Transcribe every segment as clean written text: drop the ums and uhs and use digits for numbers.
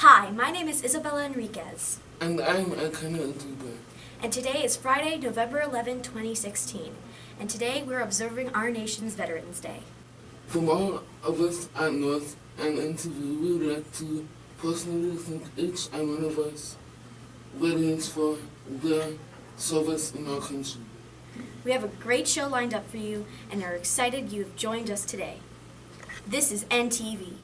Hi, my name is Isabella Enriquez. And I'm a YouTuber. And today is Friday, November 11, 2016. And today we're observing our nation's Veterans Day. From all of us at North and NTV, we would like to personally thank each and one of us veterans for their service in our country. We have a great show lined up for you and are excited you have joined us today. This is NTV.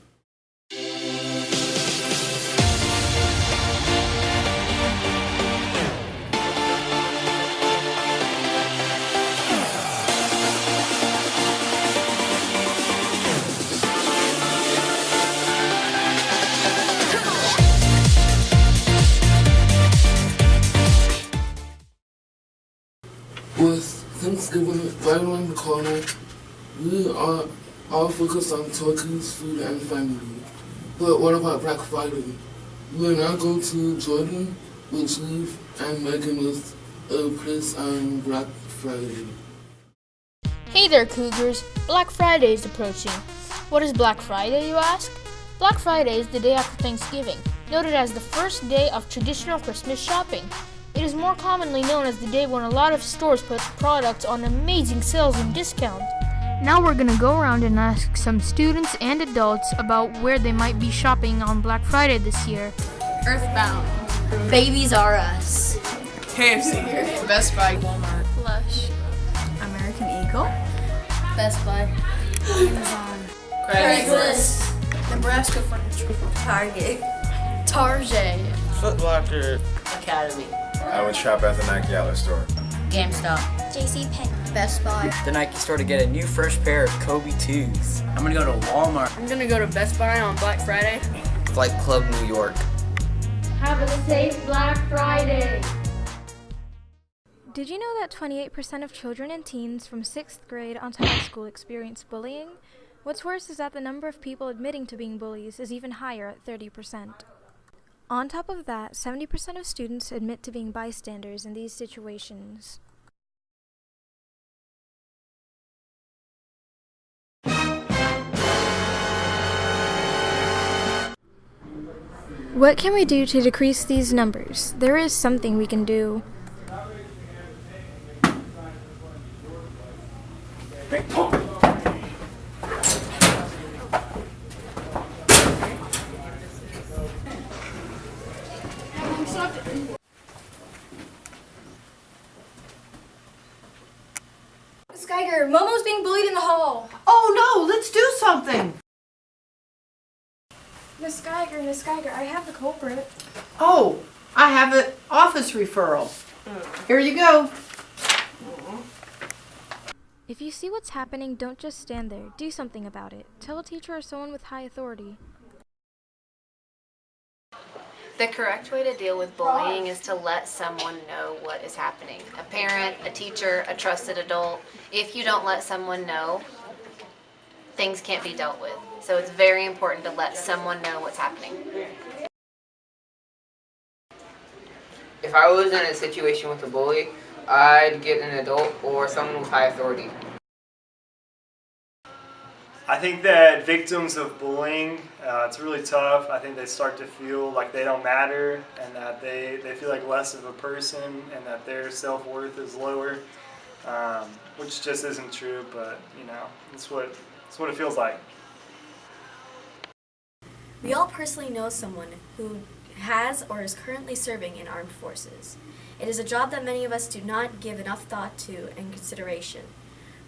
With Thanksgiving right around the corner, we are all focused on turkeys, food, and family. But what about Black Friday? We will now go to Jordan with Eve and Megan with a place on Black Friday. Hey there, Cougars! Black Friday is approaching. What is Black Friday, you ask? Black Friday is the day after Thanksgiving, noted as the first day of traditional Christmas shopping. It is more commonly known as the day when a lot of stores put products on amazing sales and discounts. Now we're gonna go around and ask some students and adults about where they might be shopping on Black Friday this year. Earthbound. Babies R Us. KFC. Best Buy. Walmart. Lush. American Eagle. Best Buy. Amazon. Craigslist. Nebraska Furniture. Target. Target. Foot Locker. Academy. I would shop at the Nike outlet store. GameStop. JCPenney. Best Buy. The Nike store to get a new fresh pair of Kobe 2s. I'm gonna go to Walmart. I'm gonna go to Best Buy on Black Friday. Flight Club New York. Have a safe Black Friday! Did you know that 28% of children and teens from 6th grade onto high school experience bullying? What's worse is that the number of people admitting to being bullies is even higher at 30%. On top of that, 70% of students admit to being bystanders in these situations. What can we do to decrease these numbers? There is something we can do. Miss Geiger, Momo's being bullied in the hall. Oh no, let's do something. Miss Geiger, I have the culprit. Oh, I have an office referral. Here you go. If you see what's happening, don't just stand there. Do something about it. Tell a teacher or someone with high authority. The correct way to deal with bullying is to let someone know what is happening. A parent, a teacher, a trusted adult. If you don't let someone know, things can't be dealt with. So it's very important to let someone know what's happening. If I was in a situation with a bully, I'd get an adult or someone with high authority. I think that victims of bullying, it's really tough. I think they start to feel like they don't matter and that they feel like less of a person and that their self-worth is lower, which just isn't true, but you know, it's what it feels like. We all personally know someone who has or is currently serving in armed forces. It is a job that many of us do not give enough thought to and consideration.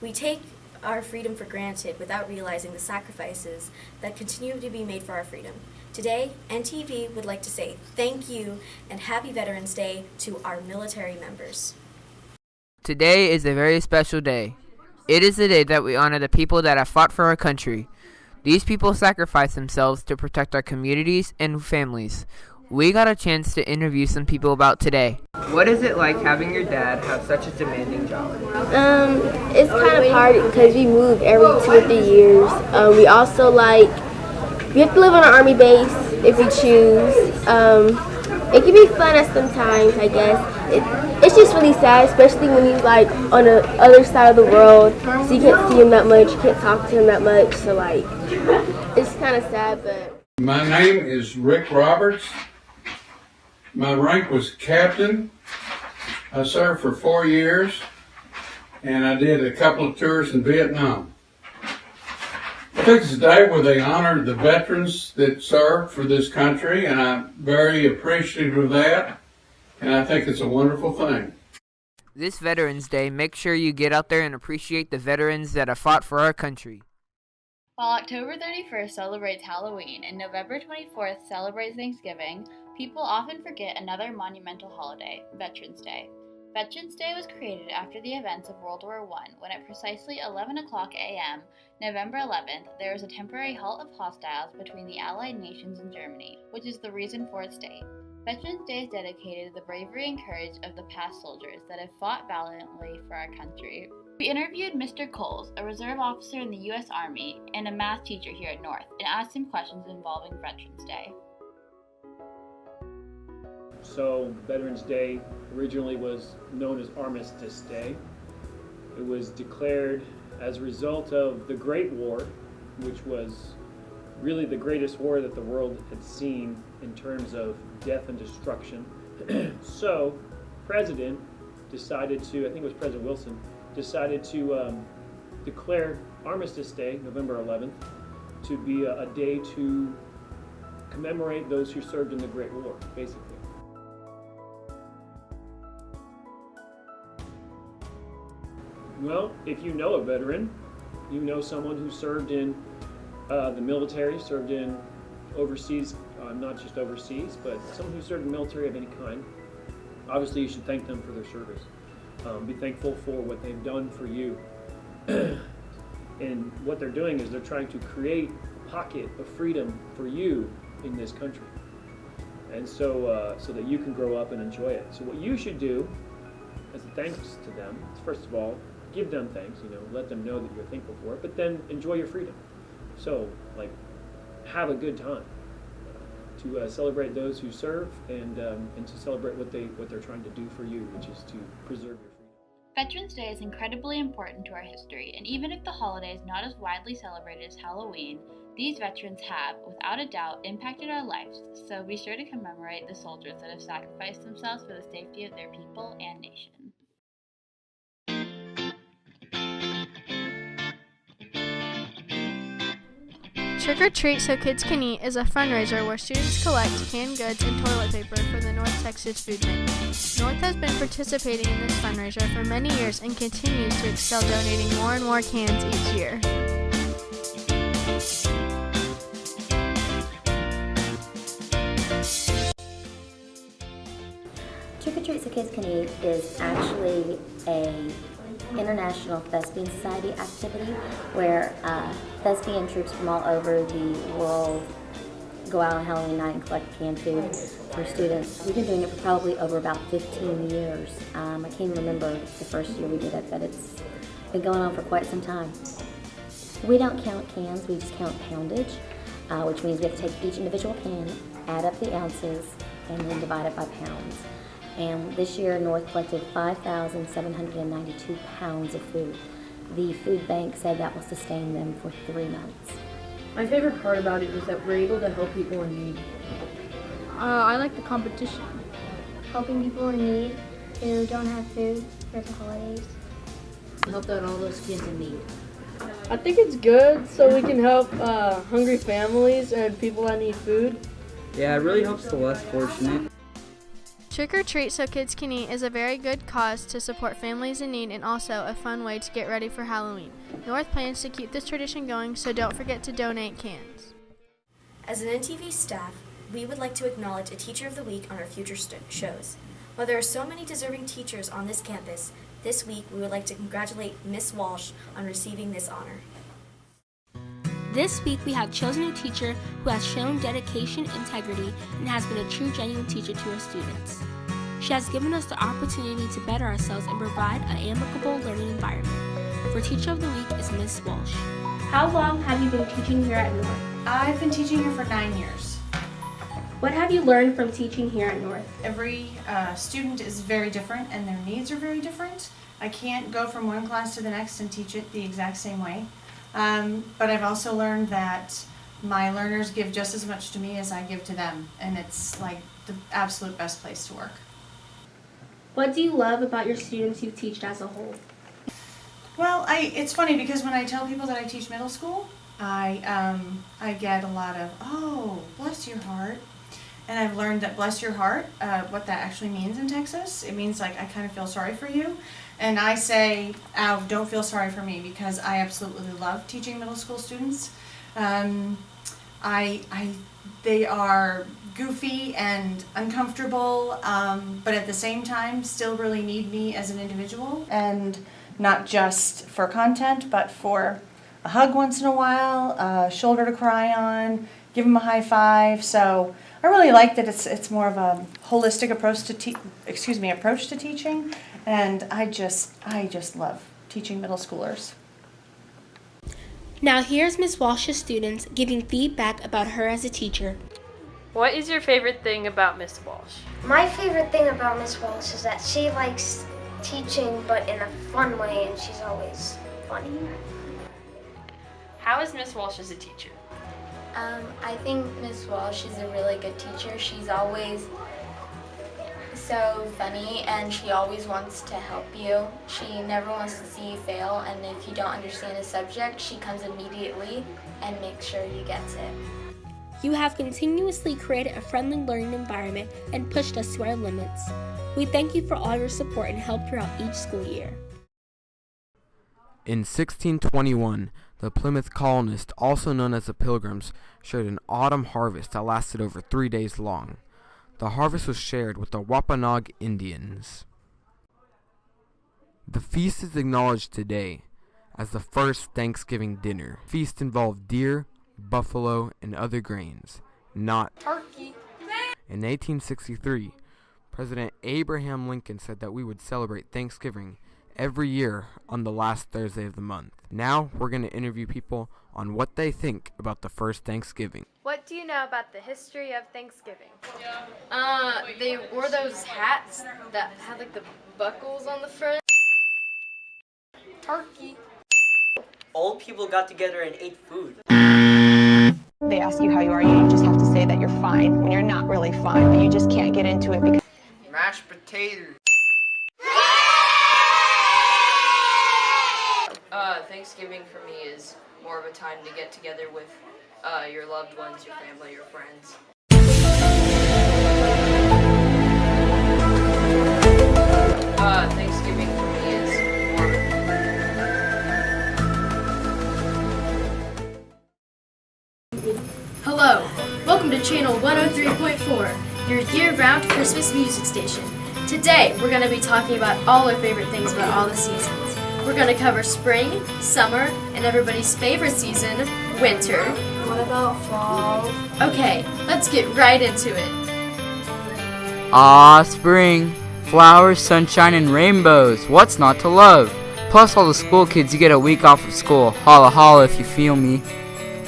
We take our freedom for granted without realizing the sacrifices that continue to be made for our freedom. Today, NTV would like to say thank you and Happy Veterans Day to our military members. Today is a very special day. It is the day that we honor the people that have fought for our country. These people sacrificed themselves to protect our communities and families. We got a chance to interview some people about today. What is it like having your dad have such a demanding job? It's kind of hard because we move every 2 or 3 years. We also we have to live on an army base if we choose. It can be fun at some times, I guess. It's just really sad, especially when he's on the other side of the world, so you can't see him that much, you can't talk to him that much, so it's kind of sad, but My name is Rick Roberts. My rank was captain. I served for 4 years, and I did a couple of tours in Vietnam. I think it's a day where they honor the veterans that served for this country, and I'm very appreciative of that, and I think it's a wonderful thing. This Veterans Day, make sure you get out there and appreciate the veterans that have fought for our country. While October 31st celebrates Halloween and November 24th celebrates Thanksgiving, people often forget another monumental holiday, Veterans Day. Veterans Day was created after the events of World War I, when at precisely 11 o'clock a.m., November 11th, there was a temporary halt of hostiles between the Allied nations and Germany, which is the reason for its date. Veterans Day is dedicated to the bravery and courage of the past soldiers that have fought valiantly for our country. We interviewed Mr. Coles, a reserve officer in the U.S. Army and a math teacher here at North, and asked him questions involving Veterans Day. So, Veterans Day originally was known as Armistice Day. It was declared as a result of the Great War, which was really the greatest war that the world had seen in terms of death and destruction. So, President decided to, I think it was President Wilson, decided to declare Armistice Day, November 11th, to be a day to commemorate those who served in the Great War, basically. Well, if you know a veteran, you know someone who served in the military, served in overseas, not just overseas, but someone who served in the military of any kind, obviously you should thank them for their service. Be thankful for what they've done for you. And what they're doing is they're trying to create a pocket of freedom for you in this country. And so that you can grow up and enjoy it. So what you should do as a thanks to them is, first of all, give them thanks, let them know that you're thankful for it, but then enjoy your freedom. So, have a good time to celebrate those who serve and to celebrate what they're trying to do for you, which is to preserve your freedom. Veterans Day is incredibly important to our history, and even if the holiday is not as widely celebrated as Halloween, these veterans have, without a doubt, impacted our lives, so be sure to commemorate the soldiers that have sacrificed themselves for the safety of their people and nation. Trick or Treat So Kids Can Eat is a fundraiser where students collect canned goods and toilet paper for the North Texas Food Bank. North has been participating in this fundraiser for many years and continues to excel, donating more and more cans each year. Trick or Treat So Kids Can Eat is actually a International Thespian Society activity where thespian troops from all over the world go out on Halloween night and collect canned food for students. We've been doing it for probably over about 15 years. I can't remember the first year we did it, but it's been going on for quite some time. We don't count cans, we just count poundage, which means we have to take each individual can, add up the ounces, and then divide it by pounds. And this year, North collected 5,792 pounds of food. The food bank said that will sustain them for 3 months. My favorite part about it is that we're able to help people in need. I like the competition. Helping people in need who don't have food for the holidays. Help out all those kids in need. I think it's good so we can help hungry families and people that need food. Yeah, it really helps the less fortunate. Trick or Treat So Kids Can Eat is a very good cause to support families in need and also a fun way to get ready for Halloween. North plans to keep this tradition going, so don't forget to donate cans. As an NTV staff, we would like to acknowledge a Teacher of the Week on our future shows. While there are so many deserving teachers on this campus, this week we would like to congratulate Miss Walsh on receiving this honor. This week we have chosen a teacher who has shown dedication, integrity, and has been a true, genuine teacher to her students. She has given us the opportunity to better ourselves and provide an amicable learning environment. For Teacher of the Week is Miss Walsh. How long have you been teaching here at North? I've been teaching here for 9 years. What have you learned from teaching here at North? Every student is very different and their needs are very different. I can't go from one class to the next and teach it the exact same way. But I've also learned that my learners give just as much to me as I give to them, and it's like the absolute best place to work. What do you love about your students you teach as a whole? Well, it's funny because when I tell people that I teach middle school, I get a lot of, oh, bless your heart. And I've learned that bless your heart, what that actually means in Texas, it means like I kind of feel sorry for you. And I say, oh, don't feel sorry for me, because I absolutely love teaching middle school students. They are goofy and uncomfortable, but at the same time still really need me as an individual. And not just for content, but for a hug once in a while, a shoulder to cry on, give them a high five. So I really like that it's more of a holistic approach to teaching, and I just love teaching middle schoolers. Now here's Ms. Walsh's students giving feedback about her as a teacher. What is your favorite thing about Miss Walsh? My favorite thing about Miss Walsh is that she likes teaching, but in a fun way, and she's always funny. How is Miss Walsh as a teacher? I think Miss Walsh is a really good teacher. She's always so funny, and she always wants to help you. She never wants to see you fail, and if you don't understand a subject, she comes immediately and makes sure you get it. You have continuously created a friendly learning environment and pushed us to our limits. We thank you for all your support and help throughout each school year. In 1621, the Plymouth colonists, also known as the Pilgrims, shared an autumn harvest that lasted over 3 days long. The harvest was shared with the Wampanoag Indians. The feast is acknowledged today as the first Thanksgiving dinner. The feast involved deer, buffalo, and other grains, not turkey. In 1863, President Abraham Lincoln said that we would celebrate Thanksgiving every year on the last Thursday of the month. Now we're going to interview people on what they think about the first Thanksgiving. What do you know about the history of Thanksgiving? They wore those hats that had like the buckles on the front. Turkey. Old people got together and ate food. They ask you how you are, you just have to say that you're fine when you're not really fine, but you just can't get into it because... Mashed potatoes. Thanksgiving for me is more of a time to get together with your loved ones, your family, your friends. Thanksgiving for me is more Hello, welcome to channel 103.4, your year-round Christmas music station. Today, we're going to be talking about all our favorite things about all the seasons. We're going to cover spring, summer, and everybody's favorite season, winter. What about fall? Okay, let's get right into it. Ah, spring. Flowers, sunshine, and rainbows. What's not to love? Plus all the school kids, you get a week off of school. Holla holla if you feel me.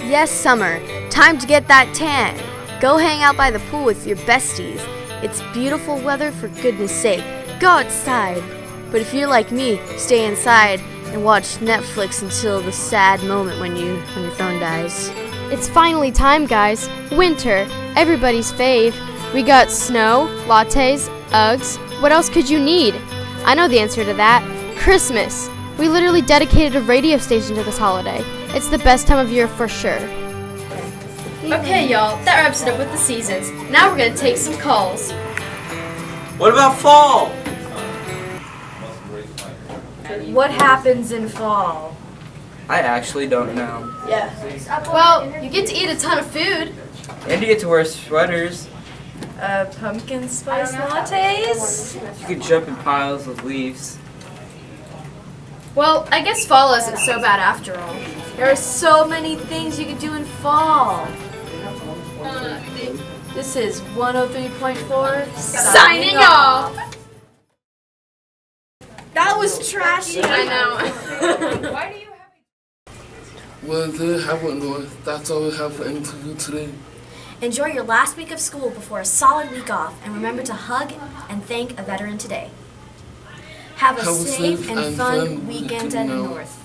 Yes, summer. Time to get that tan. Go hang out by the pool with your besties. It's beautiful weather, for goodness sake. Go outside. But if you're like me, stay inside and watch Netflix until the sad moment when your phone dies. It's finally time, guys. Winter, everybody's fave. We got snow, lattes, Uggs. What else could you need? I know the answer to that. Christmas. We literally dedicated a radio station to this holiday. It's the best time of year for sure. Okay, y'all, that wraps it up with the seasons. Now we're going to take some calls. What about fall? What happens in fall? I actually don't know. Yeah. Well, you get to eat a ton of food. And you get to wear sweaters. Pumpkin spice lattes? You could jump in piles of leaves. Well, I guess fall isn't so bad after all. There are so many things you could do in fall. This is 103.4 signing off. That was trashy. I know. Why do you Well, there have one going. That's all we have for NTV today. Enjoy your last week of school before a solid week off, and remember to hug and thank a veteran today. Have a safe and fun weekend in the North.